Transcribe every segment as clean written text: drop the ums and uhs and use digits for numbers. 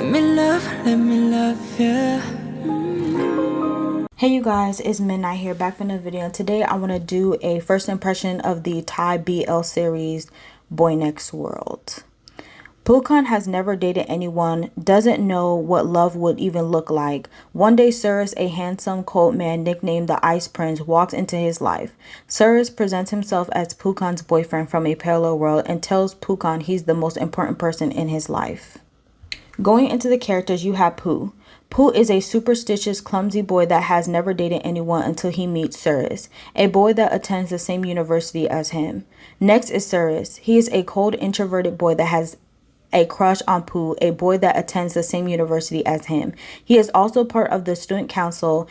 let me love you. Hey you guys, it's Midnight here, back for another video. And today I want to do a first impression of the Thai BL series Boy Next World. Phukan has never dated anyone, doesn't know what love would even look like. One day Cirrus, a handsome, cold man nicknamed the Ice Prince, walks into his life. Cirrus presents himself as Phukan's boyfriend from a parallel world and tells Phukan he's the most important person in his life. Going into the characters, you have Phu. Phu is a superstitious, clumsy boy that has never dated anyone until he meets Cirrus, a boy that attends the same university as him. Next is Cirrus. He is a cold, introverted boy that has a crush on Phu, a boy that attends the same university as him. He is also part of the student council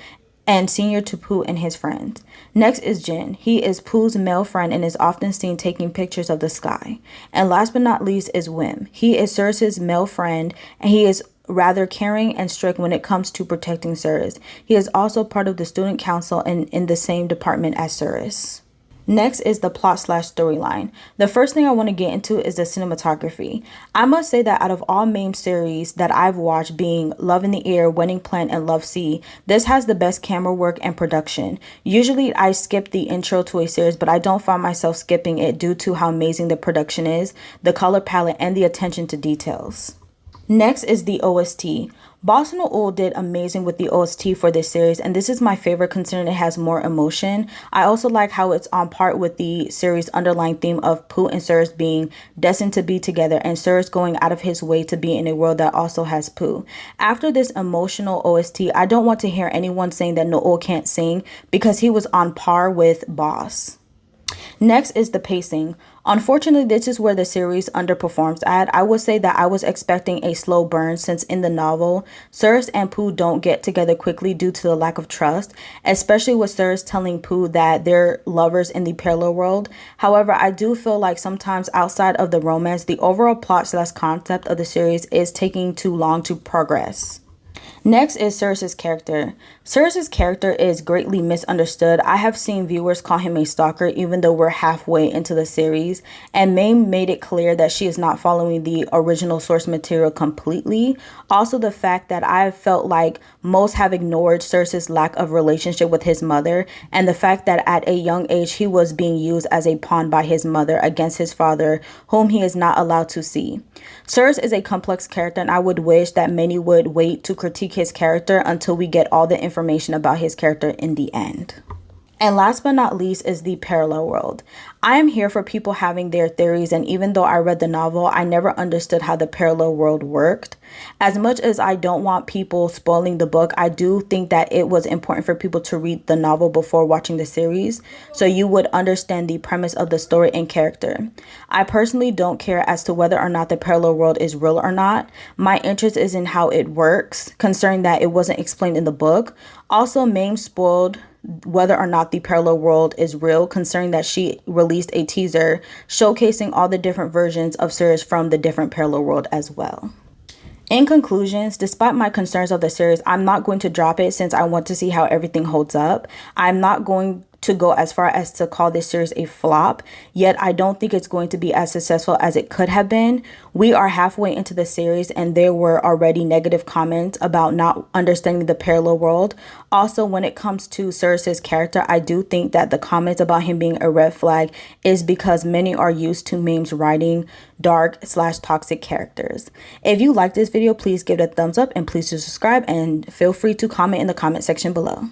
and senior to Phu and his friends. Next is Jin. He is Phu's male friend and is often seen taking pictures of the sky. And last but not least is Wim. He is Cirrus's male friend and he is rather caring and strict when it comes to protecting Cirrus. He is also part of the student council and in the same department as Cirrus. Next is the plot/storyline. The first thing I want to get into is the cinematography. I must say that out of all MAME series that I've watched, being Love in the Air, Wedding Plan, and Love Sea, this has the best camera work and production. Usually I skip the intro to a series, but I don't find myself skipping it due to how amazing the production is, the color palette, and the attention to details. Next is the OST. Boss Noel did amazing with the OST for this series, and this is my favorite considering it has more emotion. I also like how it's on par with the series' underlying theme of Phu and Cirrus being destined to be together and Cirrus going out of his way to be in a world that also has Phu. After this emotional OST, I don't want to hear anyone saying that Noel can't sing because he was on par with Boss. Next is the pacing. Unfortunately, this is where the series underperforms at. I would say that I was expecting a slow burn since in the novel, Cirrus and Phu don't get together quickly due to the lack of trust, especially with Cirrus telling Phu that they're lovers in the parallel world. However, I do feel like sometimes outside of the romance, the overall plot/concept of the series is taking too long to progress. Next is Cirrus's character. Cirrus's character is greatly misunderstood. I have seen viewers call him a stalker even though we're halfway into the series, and MAME made it clear that she is not following the original source material completely. Also, the fact that I felt like most have ignored Cirrus's lack of relationship with his mother, and the fact that at a young age he was being used as a pawn by his mother against his father, whom he is not allowed to see. Cirrus is a complex character, and I would wish that many would wait to critique his character until we get all the information about his character in the end. And last but not least is the parallel world. I am here for people having their theories, and even though I read the novel, I never understood how the parallel world worked. As much as I don't want people spoiling the book, I do think that it was important for people to read the novel before watching the series, so you would understand the premise of the story and character. I personally don't care as to whether or not the parallel world is real or not. My interest is in how it works, concerning that it wasn't explained in the book. Also, MAME spoiled whether or not the parallel world is real, concerning that she released a teaser showcasing all the different versions of Cirrus from the different parallel world as well. In conclusions, despite my concerns of the series, I'm not going to drop it since I want to see how everything holds up. I'm not going to go as far as to call this series a flop, yet I don't think it's going to be as successful as it could have been. We are halfway into the series and there were already negative comments about not understanding the parallel world. Also, when it comes to Cirrus's character, I do think that the comments about him being a red flag is because many are used to MAME's writing dark/toxic characters. If you like this video, please give it a thumbs up and please do subscribe and feel free to comment in the comment section below.